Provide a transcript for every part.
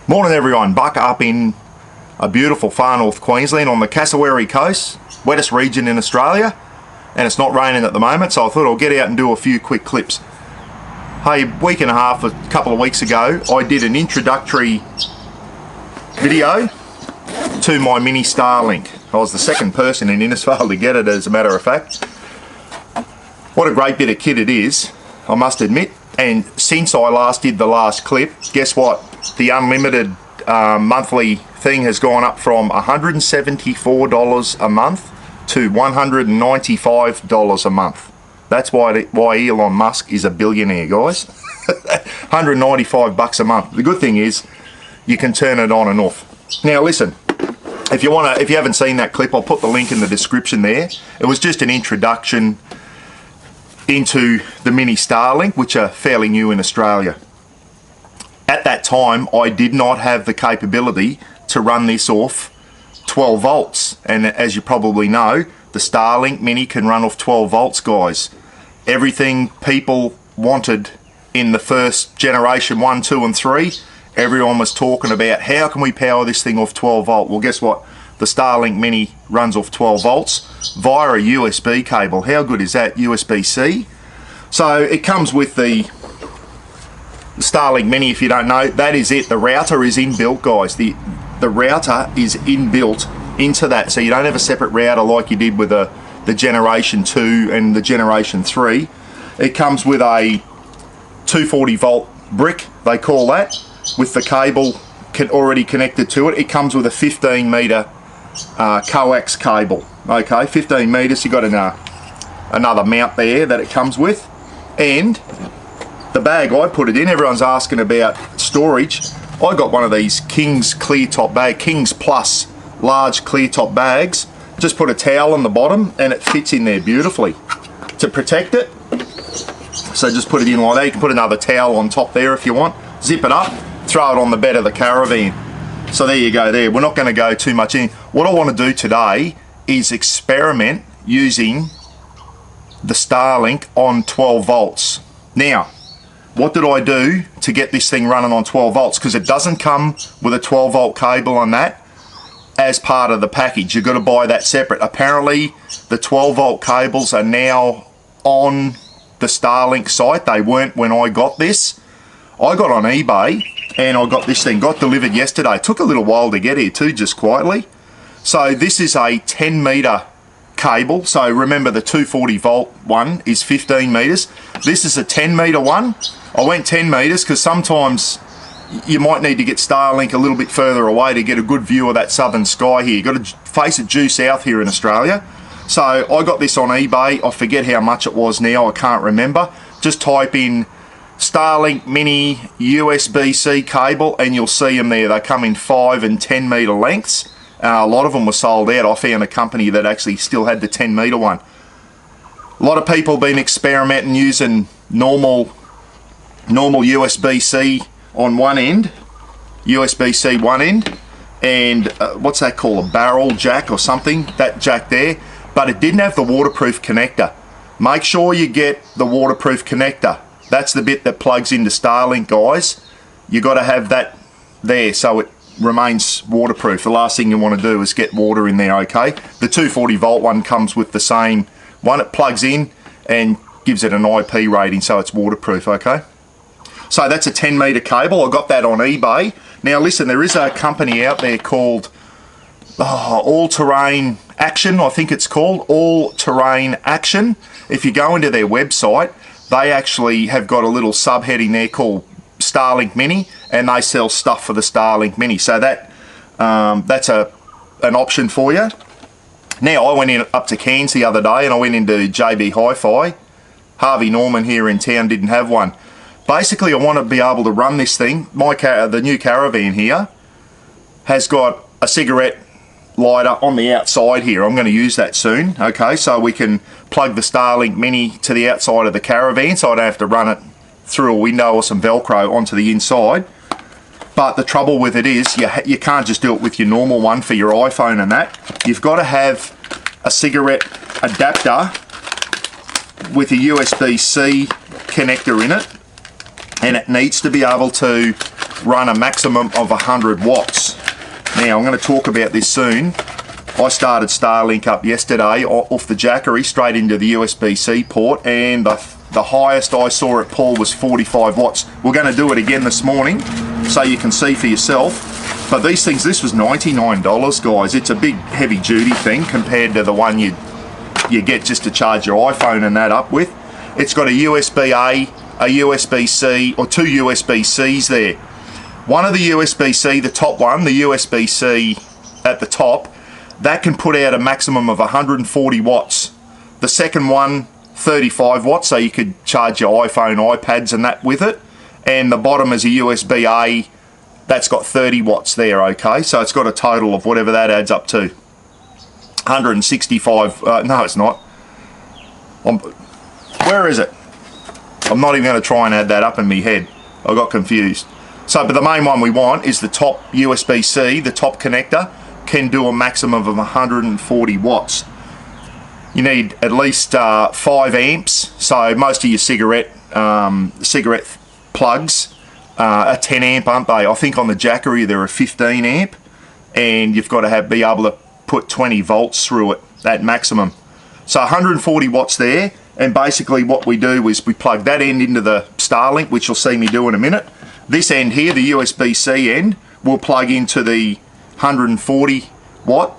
Morning everyone, Buck up in a beautiful far north Queensland on the Cassowary coast, wettest region in Australia, and it's not raining at the moment, so I thought I'll get out and do a few quick clips. Hey, a couple of weeks ago, I did an introductory video to my mini Starlink. I was the second person in Innisfail to get it, as a matter of fact. What a great bit of kit it is, I must admit. And since I last did the last clip, guess what? The unlimited monthly thing has gone up from $174 a month to $195 a month. That's why Elon Musk is a billionaire, guys. 195 bucks a month. The good thing is you can turn it on and off. Now listen, if you haven't seen that clip, I'll put the link in the description there. It was just an introduction into the mini Starlink, which are fairly new in Australia. At that time, I did not have the capability to run this off 12 volts. And as you probably know, the Starlink Mini can run off 12 volts, guys. Everything people wanted in the first generation 1, 2 and 3, everyone was talking about how can we power this thing off 12 volt. Well, guess what? The Starlink Mini runs off 12 volts via a USB cable. How good is that? USB-C. So it comes with the Starlink Mini. If you don't know, that is it. The router is inbuilt, guys. The router is inbuilt into that, so you don't have a separate router like you did with the generation 2 and the generation 3. It comes with a 240 volt brick, they call that, with the cable already connected to it. It comes with a 15 meter coax cable. Okay, 15 meters. You got another mount there that it comes with, and the bag I put it in, everyone's asking about storage. I got one of these King's clear top bag, King's Plus large clear top bags. Just put a towel on the bottom and it fits in there beautifully to protect it. So just put it in like that. You can put another towel on top there if you want. Zip it up, throw it on the bed of the caravan. So there you go there. We're not going to go too much in. What I want to do today is experiment using the Starlink on 12 volts. Now, what did I do to get this thing running on 12 volts? Because it doesn't come with a 12 volt cable on that as part of the package. You've got to buy that separate. Apparently, the 12 volt cables are now on the Starlink site. They weren't when I got this. I got on eBay and I got this thing, got delivered yesterday. It took a little while to get here too, just quietly. So this is a 10 meter cable. So remember, the 240 volt one is 15 meters. This is a 10 meter one. I went 10 meters because sometimes you might need to get Starlink a little bit further away to get a good view of that southern sky here. You've got to face it due south here in Australia. So I got this on eBay. I forget how much it was now. I can't remember. Just type in Starlink Mini USB-C cable and you'll see them there. They come in 5 and 10 meter lengths. A lot of them were sold out. I found a company that actually still had the 10 meter one. A lot of people have been experimenting using normal USB-C on one end, USB-C one end, and what's that called, a barrel jack or something, that jack there, but it didn't have the waterproof connector. Make sure you get the waterproof connector. That's the bit that plugs into Starlink, guys. You got to have that there so it remains waterproof. The last thing you want to do is get water in there, okay? The 240 volt one comes with the same one. It plugs in and gives it an IP rating, so it's waterproof, okay? So that's a 10 meter cable. I got that on eBay. Now listen, there is a company out there called All Terrain Action, I think it's called, All Terrain Action. If you go into their website, they actually have got a little subheading there called Starlink Mini, and they sell stuff for the Starlink Mini. So that's an option for you. Now, I went in up to Cairns the other day and I went into JB Hi-Fi. Harvey Norman here in town didn't have one. Basically, I want to be able to run this thing. The new caravan here has got a cigarette lighter on the outside here. I'm going to use that soon, okay? So we can plug the Starlink Mini to the outside of the caravan so I don't have to run it through a window or some Velcro onto the inside. But the trouble with it is you can't just do it with your normal one for your iPhone and that. You've got to have a cigarette adapter with a USB-C connector in it, and it needs to be able to run a maximum of 100 watts. Now I'm going to talk about this soon. I started Starlink up yesterday off the jackery straight into the USB-C port, and the highest I saw it pull was 45 watts. We're going to do it again this morning so you can see for yourself. But these things, this was $99, guys. It's a big heavy duty thing compared to the one you get just to charge your iPhone and that up with. It's got a USB-A, a USB-C, or two USB-Cs there. One of the USB-C, the top one, the USB-C at the top, that can put out a maximum of 140 watts. The second one, 35 watts, so you could charge your iPhone, iPads and that with it. And the bottom is a USB-A, that's got 30 watts there, okay? So it's got a total of whatever that adds up to. 165, no it's not. Where is it? I'm not even going to try and add that up in my head. I got confused. So, but the main one we want is the top USB-C, the top connector, can do a maximum of 140 watts. You need at least 5 amps, so most of your cigarette plugs are 10 amp, aren't they? I think on the jackery they're a 15 amp, and you've got to be able to put 20 volts through it at maximum. So 140 watts there, and basically what we do is we plug that end into the Starlink, which you'll see me do in a minute. This end here, the USB-C end, will plug into the 140 watt.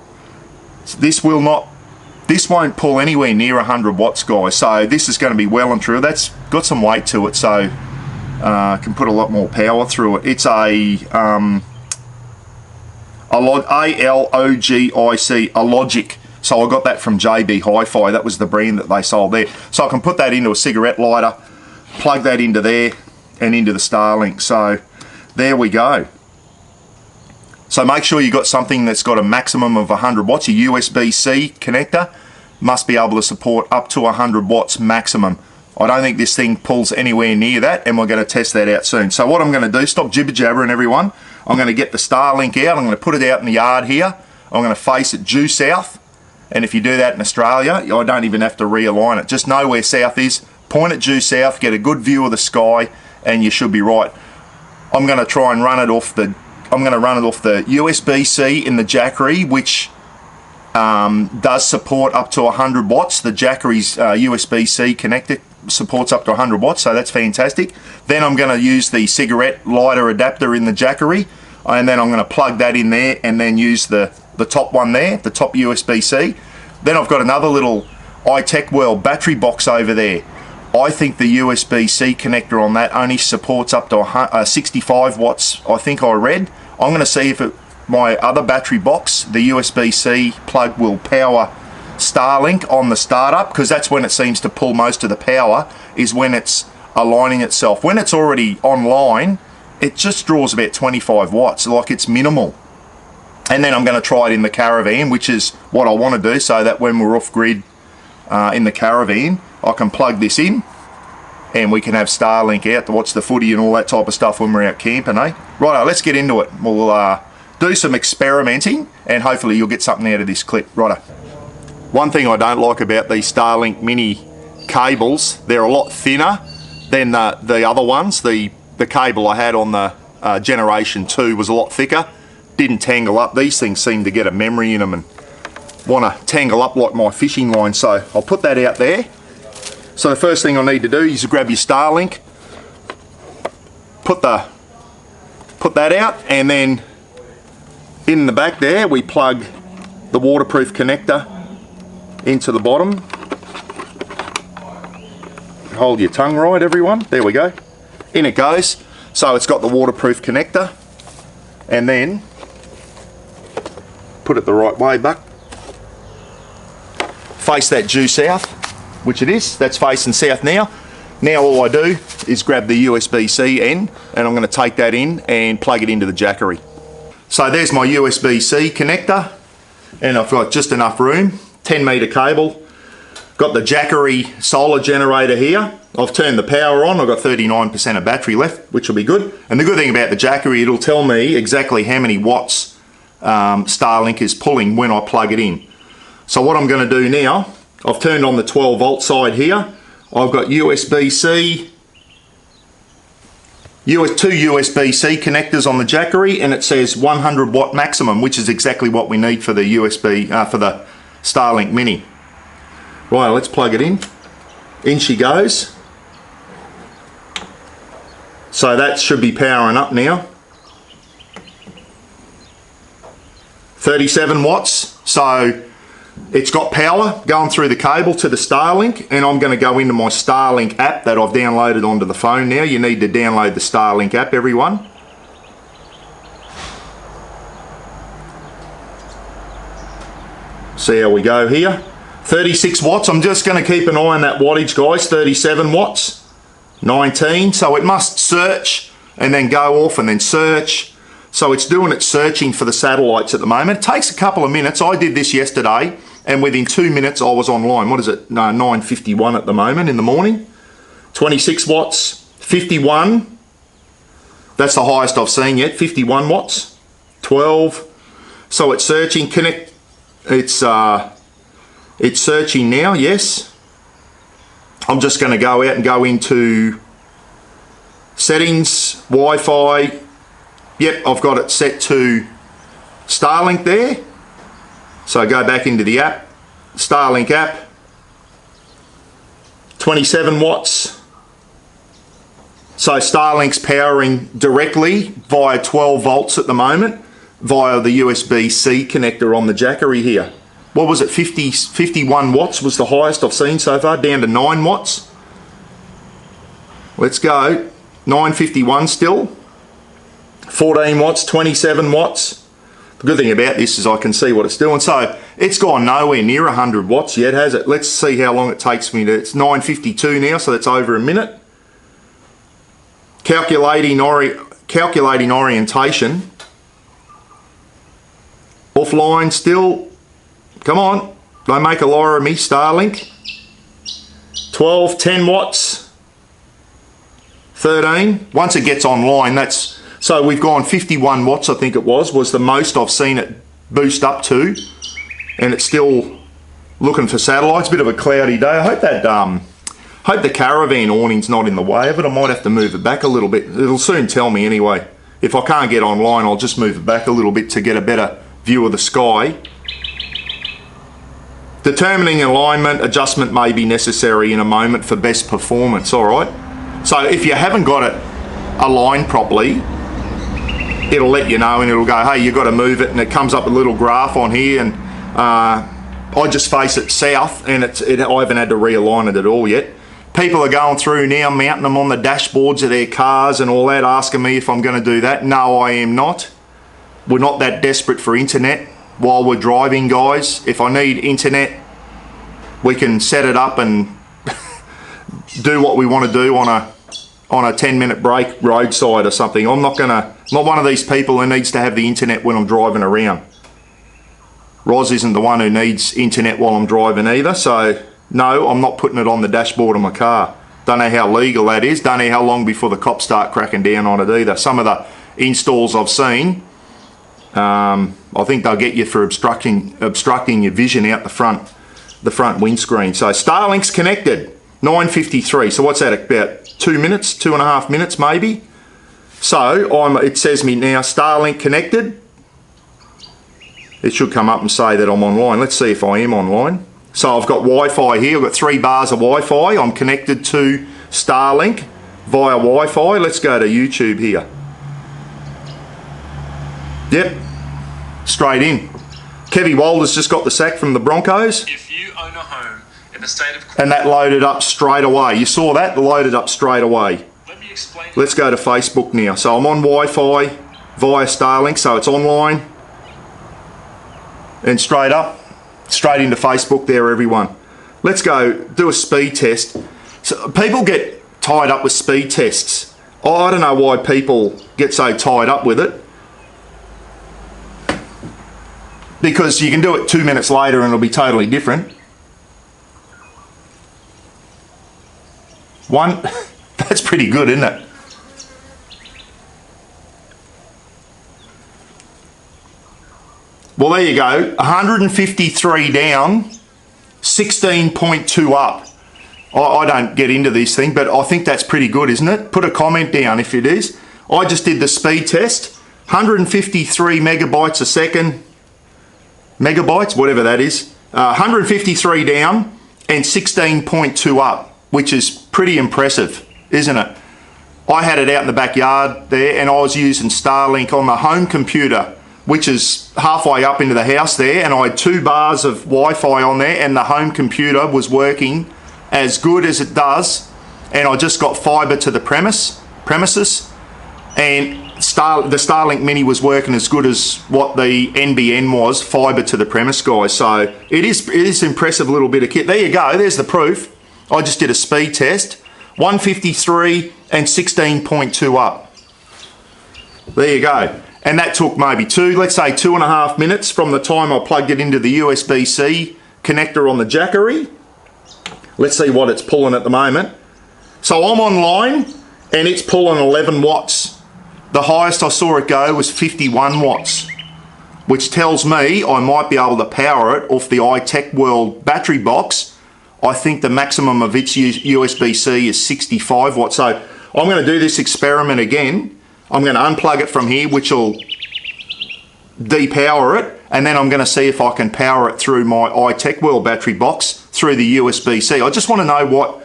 This won't pull anywhere near 100 watts, guys. So this is going to be well and true. That's got some weight to it, so can put a lot more power through it. It's a A-L-O-G-I-C, a Logic. So I got that from JB Hi-Fi. That was the brand that they sold there. So I can put that into a cigarette lighter, plug that into there, and into the Starlink. So there we go. So make sure you got something that's got a maximum of 100 watts. A USB-C connector must be able to support up to 100 watts maximum. I don't think this thing pulls anywhere near that, and we're going to test that out soon. So what I'm going to do, stop jibber-jabbering everyone, I'm going to get the Starlink out, I'm going to put it out in the yard here, I'm going to face it due south, and if you do that in Australia, I don't even have to realign it. Just know where south is, point it due south, get a good view of the sky, and you should be right. I'm going to try and run it off the USB-C in the jackery, which does support up to 100 watts. The jackery's USB-C connector supports up to 100 watts, so that's fantastic. Then I'm going to use the cigarette lighter adapter in the jackery, and then I'm going to plug that in there and then use the top one there, the top USB-C. Then I've got another little Itechworld battery box over there. I think the USB-C connector on that only supports up to 65 watts, I think I read. I'm going to see if my other battery box, the USB-C plug, will power Starlink on the startup, because that's when it seems to pull most of the power, is when it's aligning itself. When it's already online, it just draws about 25 watts, like it's minimal. And then I'm going to try it in the caravan, which is what I want to do, so that when we're off grid in the caravan, I can plug this in and we can have Starlink out to watch the footy and all that type of stuff when we're out camping, eh? Righto, let's get into it. We'll do some experimenting and hopefully you'll get something out of this clip. Righto. One thing I don't like about these Starlink Mini cables, they're a lot thinner than the other ones. The cable I had on the Generation 2 was a lot thicker. Didn't tangle up. These things seem to get a memory in them and want to tangle up like my fishing line, so I'll put that out there. So the first thing I need to do is grab your Starlink, put that out, and then in the back there we plug the waterproof connector into the bottom. Hold your tongue right, everyone. There we go. In it goes. So it's got the waterproof connector, and then put it the right way back. Face that due south, which it is. That's facing south now. Now all I do is grab the USB-C end, and I'm going to take that in and plug it into the jackery. So there's my USB-C connector, and I've got just enough room. 10-meter cable. Got the jackery solar generator here. I've turned the power on. I've got 39% of battery left, which will be good. And the good thing about the jackery, it'll tell me exactly how many watts Starlink is pulling when I plug it in. So what I'm going to do now, I've turned on the 12 volt side here. I've got USB-C, two USB-C connectors on the jackery, and it says 100 watt maximum, which is exactly what we need for the for the Starlink Mini. Right, let's plug it in. In she goes. So that should be powering up now. 37 watts. So it's got power going through the cable to the Starlink, and I'm going to go into my Starlink app that I've downloaded onto the phone now. You need to download the Starlink app, everyone. See how we go here. 36 watts. I'm just going to keep an eye on that wattage, guys. 37 watts. 19. So it must search and then go off and then search. So it's doing its searching for the satellites at the moment. It takes a couple of minutes. I did this yesterday, and within 2 minutes I was online. What is it? No, 9:51 at the moment in the morning. 26 watts. 51. That's the highest I've seen yet. 51 watts. 12. So it's searching. It's searching now, yes. I'm just going to go out and go into settings, Wi-Fi. Yep, I've got it set to Starlink there. So go back into the app, Starlink app. 27 watts. So Starlink's powering directly via 12 volts at the moment, via the USB-C connector on the jackery here. What was it, 51 watts was the highest I've seen so far, down to 9 watts. Let's go, 951 still. 14 watts, 27 watts. The good thing about this is I can see what it's doing. So it's gone nowhere near 100 watts yet, has it? Let's see how long it takes me to, it's 9:52 now, so that's over a minute. Calculating orientation. Offline still. Come on, don't make a liar of me, Starlink. 12, 10 watts. 13. Once it gets online, that's, so we've gone 51 watts, I think it was the most I've seen it boost up to. And it's still looking for satellites. Bit of a cloudy day. I hope that, hope the caravan awning's not in the way of it. I might have to move it back a little bit. It'll soon tell me anyway. If I can't get online, I'll just move it back a little bit to get a better view of the sky. Determining alignment adjustment may be necessary in a moment for best performance. All right. So if you haven't got it aligned properly, it'll let you know, and it'll go, hey, you've got to move it, and it comes up a little graph on here, and I just face it south, and I haven't had to realign it at all yet. People are going through now, mounting them on the dashboards of their cars and all that, asking me if I'm going to do that. No, I am not. We're not that desperate for internet while we're driving, guys. If I need internet, we can set it up and do what we want to do on a 10-minute break roadside or something. I'm not one of these people who needs to have the internet when I'm driving around. Roz isn't the one who needs internet while I'm driving either, so no, I'm not putting it on the dashboard of my car. Don't know how legal that is. Don't know how long before the cops start cracking down on it either. Some of the installs I've seen, I think they'll get you for obstructing your vision out the front windscreen. So Starlink's connected. 9:53. So what's that, about 2 minutes, 2.5 minutes maybe? So it says me now Starlink connected. It should come up and say that I'm online. Let's see if I am online. So I've got Wi-Fi here. I've got 3 bars of Wi-Fi. I'm connected to Starlink via Wi-Fi. Let's go to YouTube here. Yep, straight in. Kevy Walder's just got the sack from the Broncos. If you own a home in the state of... And that loaded up straight away. You saw that? It loaded up straight away. Let me explain. Let's go to Facebook now. So I'm on Wi-Fi via Starlink, so it's online. And straight up, straight into Facebook there, everyone. Let's go do a speed test. So people get tied up with speed tests. I don't know why people get so tied up with it. Because you can do it 2 minutes later and it'll be totally different. That's pretty good, isn't it? Well, there you go. 153 down, 16.2 up. I don't get into this thing, but I think that's pretty good, isn't it? Put a comment down if it is. I just did the speed test, 153 megabytes a second, megabytes, whatever that is, 153 down and 16.2 up, which is pretty impressive, isn't it? I had it out in the backyard there, and I was using Starlink on the home computer, which is halfway up into the house there, and I had 2 bars of Wi-Fi on there, and the home computer was working as good as it does, and I just got fibre to the premises, and the Starlink Mini was working as good as what the NBN was, fibre to the premise, guys. So it is impressive little bit of kit. There you go, there's the proof. I just did a speed test, 153 and 16.2 up. There you go. And that took maybe let's say 2.5 minutes from the time I plugged it into the USB-C connector on the jackery. Let's see what it's pulling at the moment. So I'm online and it's pulling 11 watts. The highest I saw it go was 51 watts, which tells me I might be able to power it off the Itechworld battery box. I think the maximum of its USB-C is 65 watts. So I'm going to do this experiment again. I'm going to unplug it from here, which will depower it, and then I'm going to see if I can power it through my Itechworld battery box through the USB-C. I just want to know what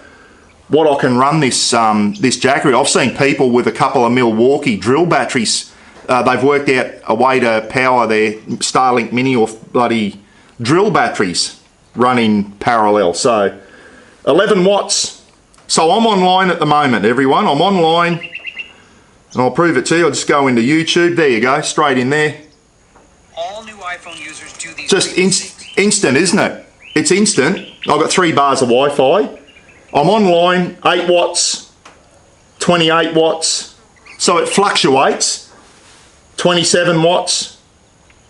I can run this this jackery. I've seen people with a couple of Milwaukee drill batteries. They've worked out a way to power their Starlink Mini off bloody drill batteries running parallel. So 11 watts. So I'm online at the moment, everyone. I'm online, and I'll prove it to you. I'll just go into YouTube. There you go, straight in there. All new iPhone users do these. Just instant, isn't it? It's instant. I've got 3 bars of Wi-Fi. I'm online, 8 watts, 28 watts. So it fluctuates, 27 watts,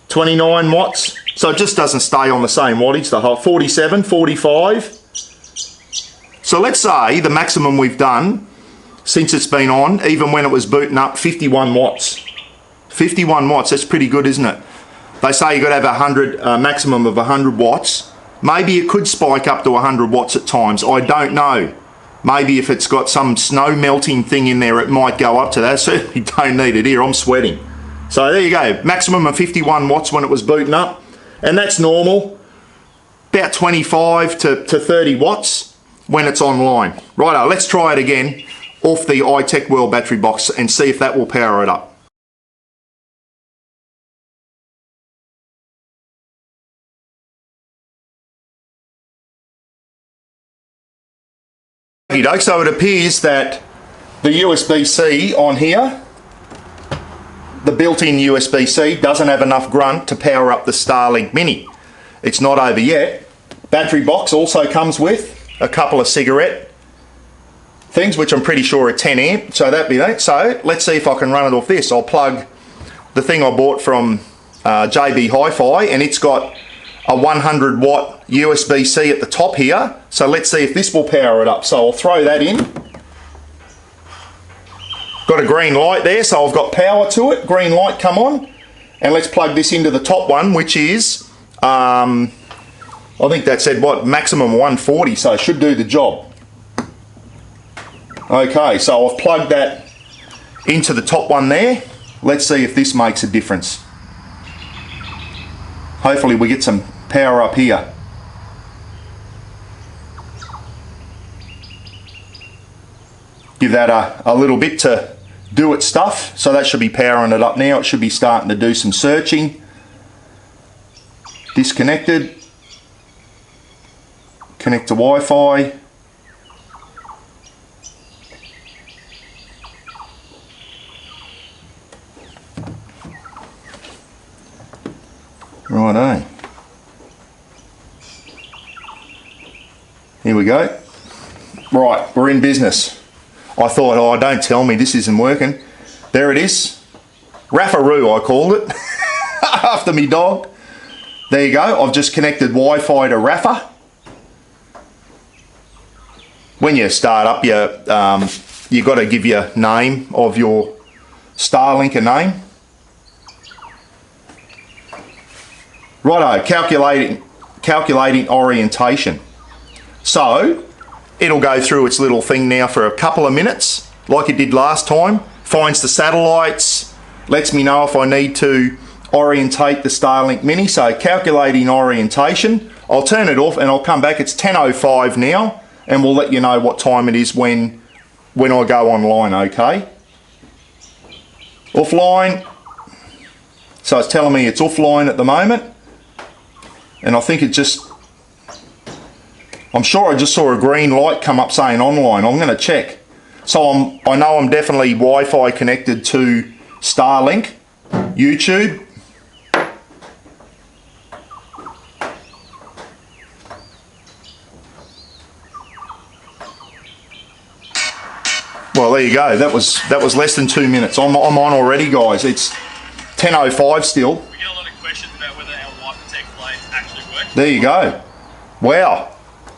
29 watts. So it just doesn't stay on the same wattage, the whole 47, 45. So let's say the maximum we've done since it's been on, even when it was booting up, 51 watts. 51 watts, that's pretty good, isn't it? They say you've got to have a maximum of 100 watts. Maybe it could spike up to 100 watts at times. I don't know. Maybe if it's got some snow melting thing in there, it might go up to that. Certainly don't need it here. I'm sweating. So there you go. Maximum of 51 watts when it was booting up. And that's normal. About 25 to 30 watts when it's online. Righto, let's try it again off the Itechworld battery box and see if that will power it up. So it appears that the USB-C on here, the built-in USB-C, doesn't have enough grunt to power up the Starlink Mini. It's not over yet. Battery box also comes with a couple of cigarette things, which I'm pretty sure are 10 amp, so that'd be that. So let's see if I can run it off this. I'll plug the thing I bought from JB Hi-Fi, and it's got a 100 watt USB-C at the top here. So let's see if this will power it up. So I'll throw that in. Got a green light there, so I've got power to it. Green light, come on. And let's plug this into the top one, which is, I think that said what, maximum 140, so it should do the job. Okay, so I've plugged that into the top one there. Let's see if this makes a difference. Hopefully we get some power up here. Give that a little bit to do its stuff. So that should be powering it up now. It should be starting to do some searching. Disconnected. Connect to Wi-Fi. Righto. Here we go. Right, we're in business. I thought, oh, don't tell me this isn't working. There it is. Mrbuckaroonie, I called it. After me dog. There you go. I've just connected Wi-Fi to Rafa. When you start up, you got to give your name of your Starlink a name. Righto, calculating orientation. So it'll go through its little thing now for a couple of minutes, like it did last time, finds the satellites, lets me know if I need to orientate the Starlink Mini. So calculating orientation, I'll turn it off and I'll come back. It's 10:05 now, and we'll let you know what time it is when I go online, okay? Offline. So it's telling me it's offline at the moment. And I think I'm sure I just saw a green light come up saying online. I'm going to check. So I know I'm definitely Wi-Fi connected to Starlink, YouTube. Well, there you go. That was less than 2 minutes. I'm on already, guys. It's 10:05 still. We get a lot of questions about whether our Hypertech blades actually work. There you go. Wow.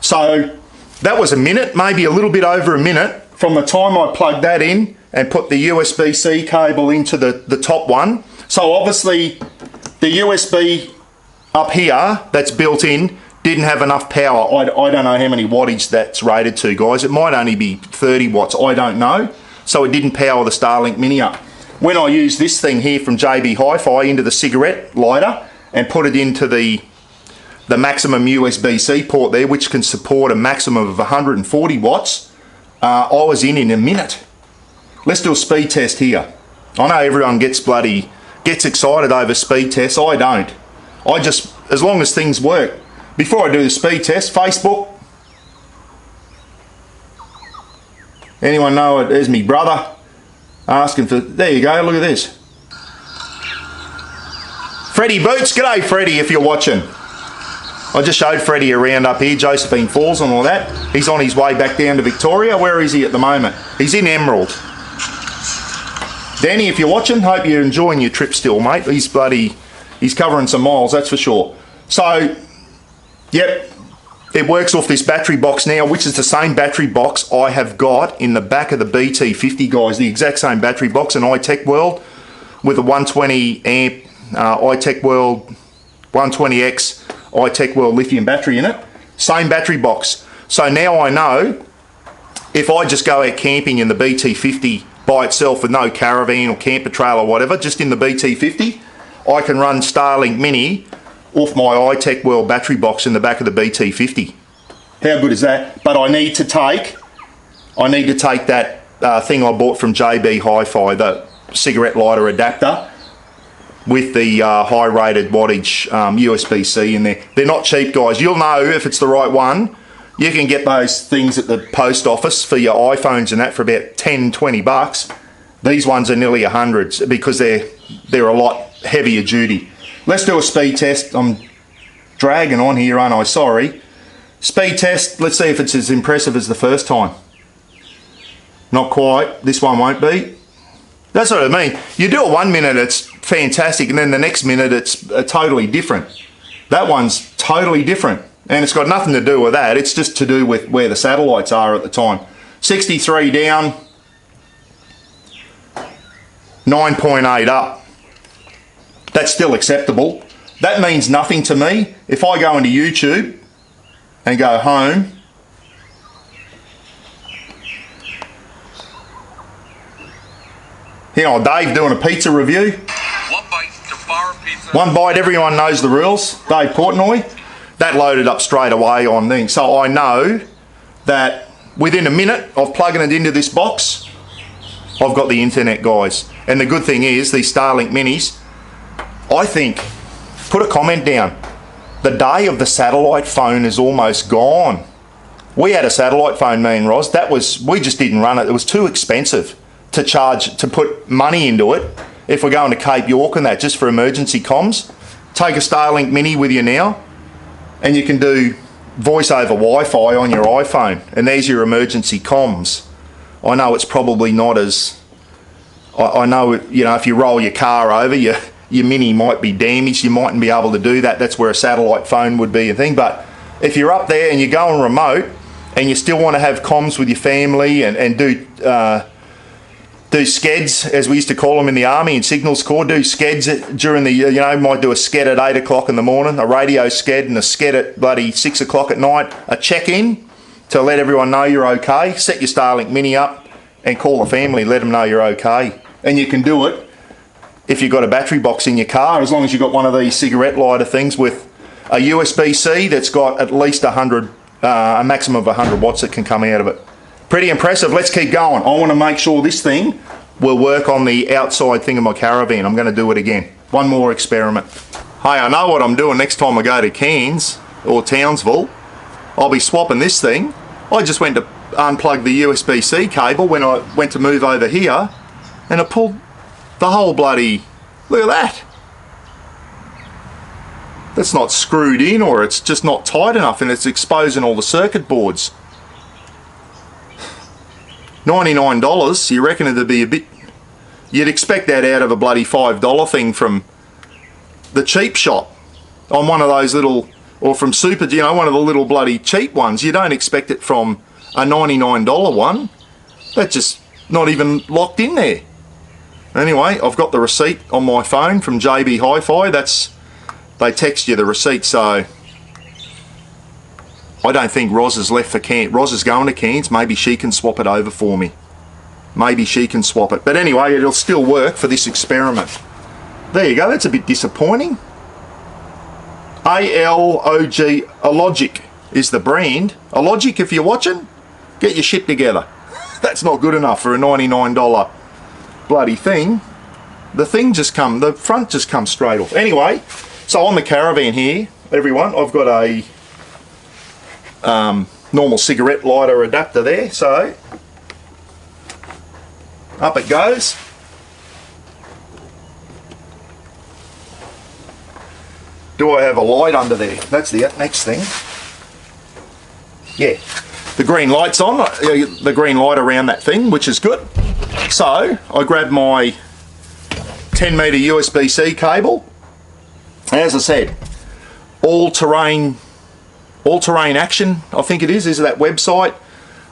So that was a minute, maybe a little bit over a minute from the time I plugged that in and put the USB-C cable into the top one. So obviously the USB up here that's built in didn't have enough power. I don't know how many wattage that's rated to, guys. It might only be 30 watts, I don't know. So it didn't power the Starlink Mini up. When I use this thing here from JB Hi-Fi into the cigarette lighter and put it into the maximum USB-C port there, which can support a maximum of 140 watts, I was in a minute. Let's do a speed test here. I know everyone gets excited over speed tests. I don't. I just, as long as things work. Before I do the speed test, Facebook. Anyone know it? There's me brother asking for, there you go, look at this. Freddie Boots, g'day Freddie if you're watching. I just showed Freddie around up here, Josephine Falls and all that. He's on his way back down to Victoria. Where is he at the moment? He's in Emerald. Danny, if you're watching, hope you're enjoying your trip still, mate. He's covering some miles, that's for sure. So, yep, it works off this battery box now, which is the same battery box I have got in the back of the BT50, guys. The exact same battery box, an Itechworld with a 120 amp Itechworld 120X Itechworld lithium battery in it. Same battery box. So now I know if I just go out camping in the BT50 by itself with no caravan or camper trailer or whatever, just in the BT50, I can run Starlink Mini off my Itechworld battery box in the back of the BT50. How good is that? But I need to take that thing I bought from JB Hi-Fi, the cigarette lighter adapter with the high rated wattage USB-C in there. They're not cheap, guys. You'll know if it's the right one. You can get those things at the post office for your iPhones and that for about 10, 20 bucks. These ones are nearly 100 because they're a lot heavier duty. Let's do a speed test. I'm dragging on here, aren't I? Sorry. Speed test. Let's see if it's as impressive as the first time. Not quite. This one won't be. That's what I mean. You do it 1 minute, it's fantastic, and then the next minute it's totally different. That one's totally different, and it's got nothing to do with that. It's just to do with where the satellites are at the time. 63 down, 9.8 up. That's still acceptable. That means nothing to me. If I go into YouTube and go home, here on Dave doing a pizza review. One bite to bar pizza. One bite, everyone knows the rules. Dave Portnoy. That loaded up straight away on things. So I know that within a minute of plugging it into this box, I've got the internet, guys. And the good thing is, these Starlink Minis, I think, put a comment down. The day of the satellite phone is almost gone. We had a satellite phone, me and Roz. We just didn't run it. It was too expensive to charge, to put money into it if we're going to Cape York and that, just for emergency comms. Take a Starlink Mini with you now and you can do voice over Wi-Fi on your iPhone, and there's your emergency comms. I know it's probably not as, I know, you know, if you roll your car over, your Mini might be damaged, you mightn't be able to do that. That's where a satellite phone would be a thing. But if you're up there and you're going remote and you still want to have comms with your family and do skeds, as we used to call them in the army, in Signals Corps, do skeds during the, you know, might do a sked at 8 o'clock in the morning, a radio sked, and a sked at bloody 6 o'clock at night, a check-in, to let everyone know you're okay. Set your Starlink Mini up and call the family, let them know you're okay. And you can do it if you've got a battery box in your car, as long as you've got one of these cigarette lighter things with a USB-C that's got at least 100, a maximum of 100 watts that can come out of it. Pretty impressive. Let's keep going. I want to make sure this thing will work on the outside thing of my caravan. I'm going to do it again. One more experiment. Hey, I know what I'm doing next time I go to Cairns or Townsville. I'll be swapping this thing. I just went to unplug the USB-C cable when I went to move over here, and it pulled the whole bloody, look at that. That's not screwed in, or it's just not tight enough, and it's exposing all the circuit boards. $99, you reckon it'd be a bit, you'd expect that out of a bloody $5 thing from the cheap shop on one of those little, or from Super, you know, one of the little bloody cheap ones. You don't expect it from a $99 one. That's just not even locked in there. Anyway, I've got the receipt on my phone from JB Hi-Fi. They text you the receipt, so I don't think Roz has left for Cairns. Roz is going to Cairns. Maybe she can swap it over for me. Maybe she can swap it. But anyway, it'll still work for this experiment. There you go. That's a bit disappointing. A-L-O-G, Alogic is the brand. Alogic, if you're watching, get your shit together. That's not good enough for a $99 bloody thing. The front just comes straight off. Anyway, so on the caravan here, everyone, I've got a normal cigarette lighter adapter there, so up it goes. Do I have a light under there? That's the next thing. Yeah, the green light's on, the green light around that thing, which is good. So I grabbed my 10 meter USB-C cable. As I said, all-terrain action, I think it is that website.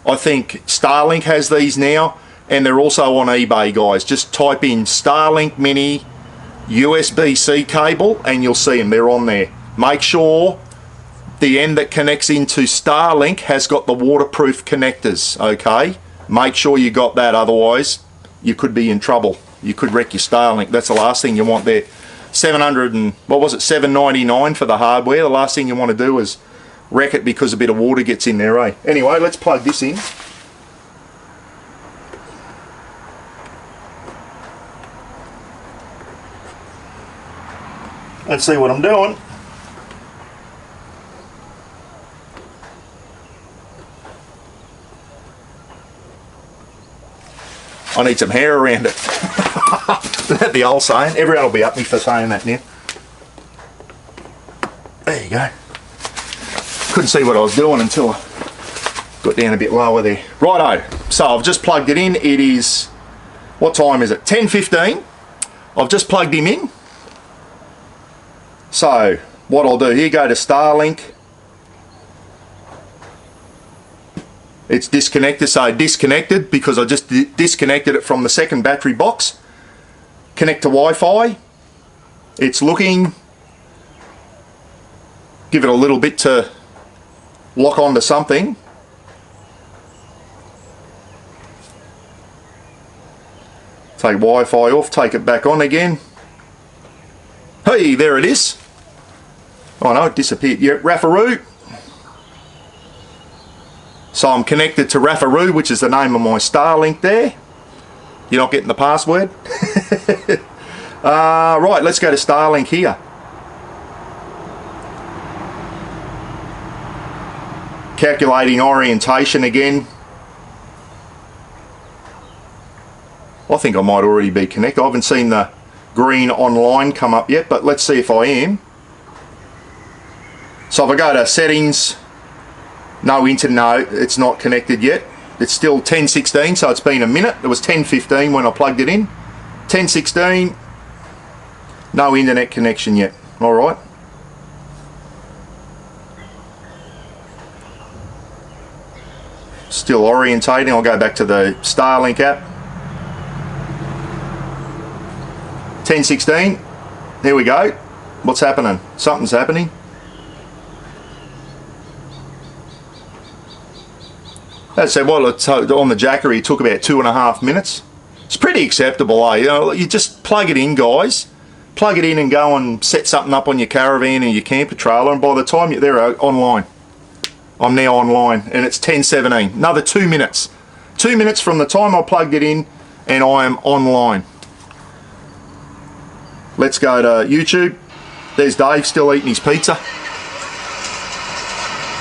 I think Starlink has these now, and they're also on eBay, guys. Just type in Starlink Mini USB-C cable and you'll see them. They're on there. Make sure the end that connects into Starlink has got the waterproof connectors, okay? Make sure you got that, otherwise you could be in trouble. You could wreck your Starlink. That's the last thing you want there. $799 for the hardware. The last thing you want to do is wreck it because a bit of water gets in there, eh? Anyway, let's plug this in. Let's see what I'm doing. I need some hair around it. That's the old saying. Everyone will be up me for saying that now. There you go. Couldn't see what I was doing until I got down a bit lower there. Righto, so I've just plugged it in. It is, what time is it? 10:15. I've just plugged him in. So what I'll do here, go to Starlink. It's disconnected, so disconnected because I just disconnected it from the second battery box. Connect to Wi-Fi. It's looking. Give it a little bit to lock onto something. Take Wi-Fi off, take it back on again. Hey, there it is. Oh no, it disappeared. Yeah, Mrbuckaroonie. So I'm connected to Mrbuckaroonie, which is the name of my Starlink there. You're not getting the password? Right, let's go to Starlink here. Calculating orientation again. I think I might already be connected. I haven't seen the green online come up yet, but let's see if I am. So if I go to settings, no internet, no, it's not connected yet. It's still 10:16, so it's been a minute. It was 10:15 when I plugged it in. 10:16, no internet connection yet. All right. Still orientating. I'll go back to the Starlink app. 10:16. Here we go. What's happening? Something's happening. That's it. Well, on the jackery, it took about 2.5 minutes. It's pretty acceptable, eh? You know, you just plug it in, guys. Plug it in and go and set something up on your caravan or your camper trailer, and by the time you're there, online. I'm now online, and it's 10:17. Another 2 minutes. 2 minutes from the time I plugged it in, and I am online. Let's go to YouTube. There's Dave still eating his pizza.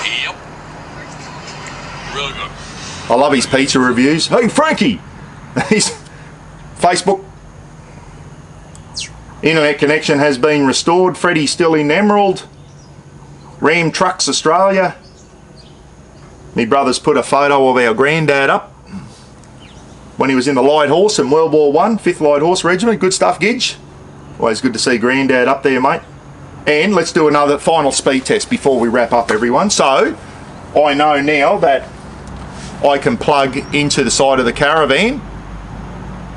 Yep. Really good. I love his pizza reviews. Hey, Frankie! His Facebook. Internet connection has been restored. Freddie's still in Emerald. Ram Trucks Australia. My brother's put a photo of our granddad up when he was in the Light Horse in World War I, 5th Light Horse Regiment. Good stuff, Gidge. Always good to see granddad up there, mate. And let's do another final speed test before we wrap up, everyone. So I know now that I can plug into the side of the caravan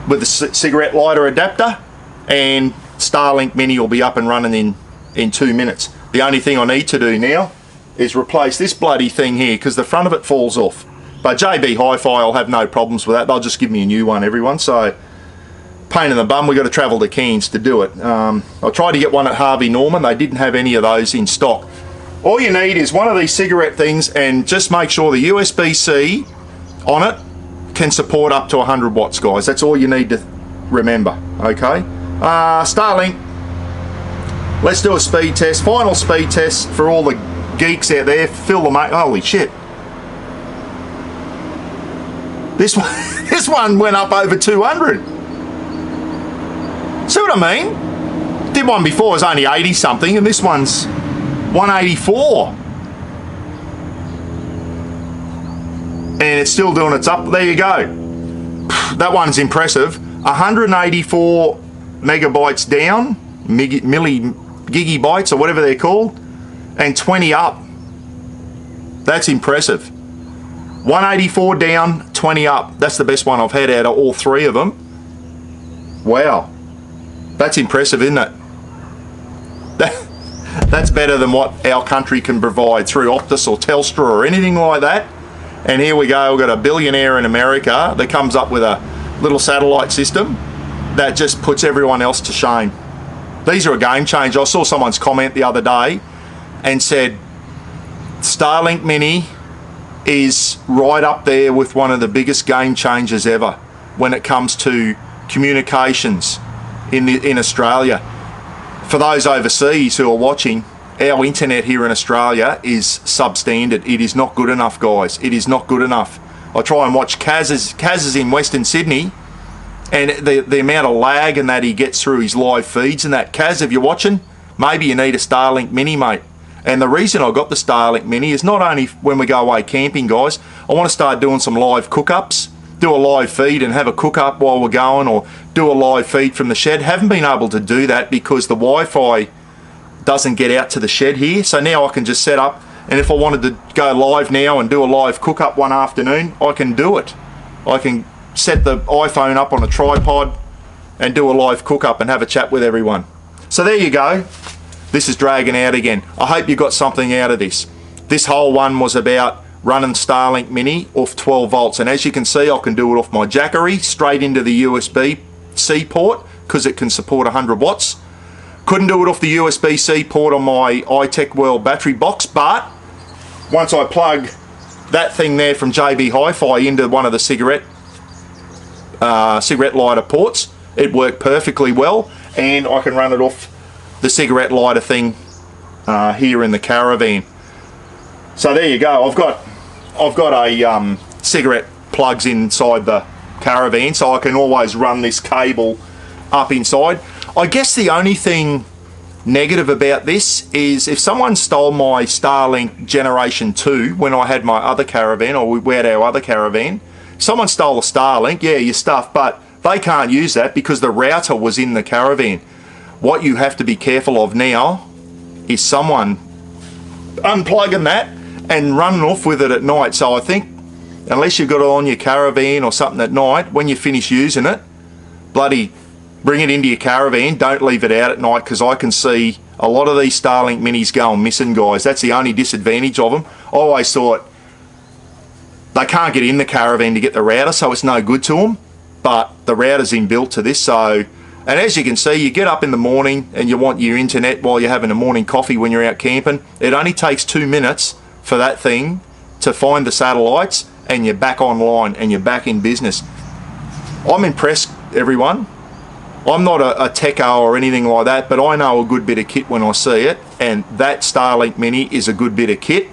with a cigarette lighter adapter, and Starlink Mini will be up and running in 2 minutes. The only thing I need to do now is replace this bloody thing here, because the front of it falls off. But JB Hi-Fi will have no problems with that. They'll just give me a new one, everyone. So pain in the bum, we got to travel to Cairns to do it. I tried to get one at Harvey Norman. They didn't have any of those in stock. All you need is one of these cigarette things, and just make sure the USB-C on it can support up to 100 watts, guys. That's all you need to remember, okay? Starlink, let's do a speed test. Final speed test for all the geeks out there. Fill them up. Holy shit. This one went up over 200. See what I mean? Did one before, it was only 80 something, and this one's 184. And it's still doing its up. There you go. That one's impressive. 184 megabytes down, gigabytes or whatever they're called, and 20 up. That's impressive. 184 down, 20 up. That's the best one I've had out of all three of them. Wow. That's impressive, isn't it? That's better than what our country can provide through Optus or Telstra or anything like that. And here we go, we've got a billionaire in America that comes up with a little satellite system that just puts everyone else to shame. These are a game changer. I saw someone's comment the other day and said Starlink Mini is right up there with one of the biggest game changers ever when it comes to communications in Australia. For those overseas who are watching, our internet here in Australia is substandard. It is not good enough, guys. It is not good enough. I try and watch Kaz's in Western Sydney, and the amount of lag and that he gets through his live feeds and that. Kaz, if you're watching, maybe you need a Starlink Mini, mate. And the reason I got the Starlink Mini is not only when we go away camping, guys. I want to start doing some live cook-ups, do a live feed and have a cook-up while we're going, or do a live feed from the shed. Haven't been able to do that because the Wi-Fi doesn't get out to the shed here. So now I can just set up, and if I wanted to go live now and do a live cook-up one afternoon, I can do it. I can set the iPhone up on a tripod and do a live cook-up and have a chat with everyone. So there you go. This is dragging out again. I hope you got something out of this. This whole one was about running Starlink Mini off 12 volts, and as you can see, I can do it off my jackery straight into the USB-C port because it can support 100 watts. Couldn't do it off the USB-C port on my Itechworld battery box, but once I plug that thing there from JB Hi-Fi into one of the cigarette lighter ports, it worked perfectly well, and I can run it off the cigarette lighter thing here in the caravan. So there you go. I've got a cigarette plugs inside the caravan, so I can always run this cable up inside. I guess the only thing negative about this is if someone stole my Starlink Generation 2 when I had my other caravan, or we had our other caravan, someone stole a Starlink, yeah, your stuff, but they can't use that because the router was in the caravan. What you have to be careful of now is someone unplugging that and running off with it at night. So I think unless you've got it on your caravan or something at night, when you finish using it, bloody bring it into your caravan. Don't leave it out at night, because I can see a lot of these Starlink Minis going missing, guys. That's the only disadvantage of them. I always thought they can't get in the caravan to get the router, so it's no good to them. But the router's inbuilt to this, so, and as you can see, you get up in the morning and you want your internet while you're having a morning coffee when you're out camping. It only takes 2 minutes for that thing to find the satellites, and you're back online and you're back in business. I'm impressed, everyone. I'm not a techo or anything like that, but I know a good bit of kit when I see it, and that Starlink Mini is a good bit of kit.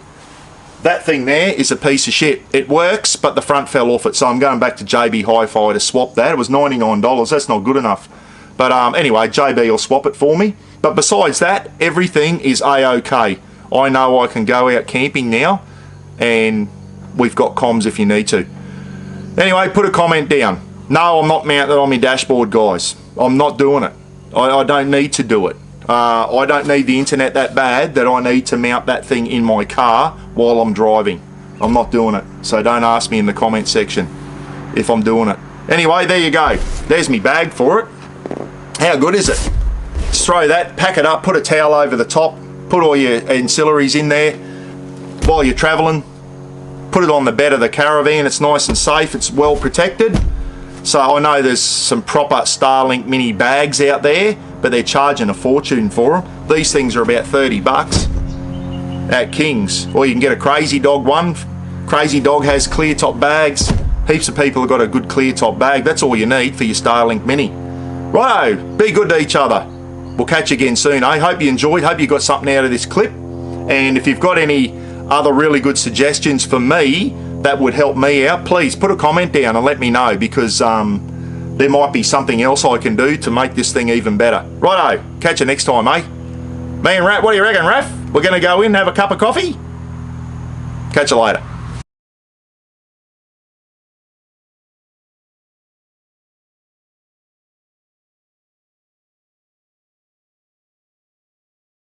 That thing there is a piece of shit. It works, but the front fell off it, so I'm going back to JB Hi-Fi to swap that. It was $99, that's not good enough. But anyway, JB will swap it for me. But besides that, everything is A-OK. I know I can go out camping now, and we've got comms if you need to. Anyway, put a comment down. No, I'm not mounted on my dashboard, guys. I'm not doing it. I don't need to do it. I don't need the internet that bad that I need to mount that thing in my car while I'm driving. I'm not doing it. So don't ask me in the comment section if I'm doing it. Anyway, there you go. There's me bag for it. How good is it? Just throw that, pack it up, put a towel over the top, put all your ancillaries in there while you're traveling. Put it on the bed of the caravan. It's nice and safe. It's well protected. So I know there's some proper Starlink Mini bags out there, but they're charging a fortune for them. These things are about 30 bucks at King's. Or you can get a Crazy Dog one. Crazy Dog has clear top bags. Heaps of people have got a good clear top bag. That's all you need for your Starlink Mini. Righto, be good to each other. We'll catch you again soon. I hope you enjoyed. Hope you got something out of this clip. And if you've got any other really good suggestions for me that would help me out, please put a comment down and let me know, because there might be something else I can do to make this thing even better. Righto, catch you next time, eh? Me and Raph, what do you reckon, Raph? We're going to go in and have a cup of coffee? Catch you later.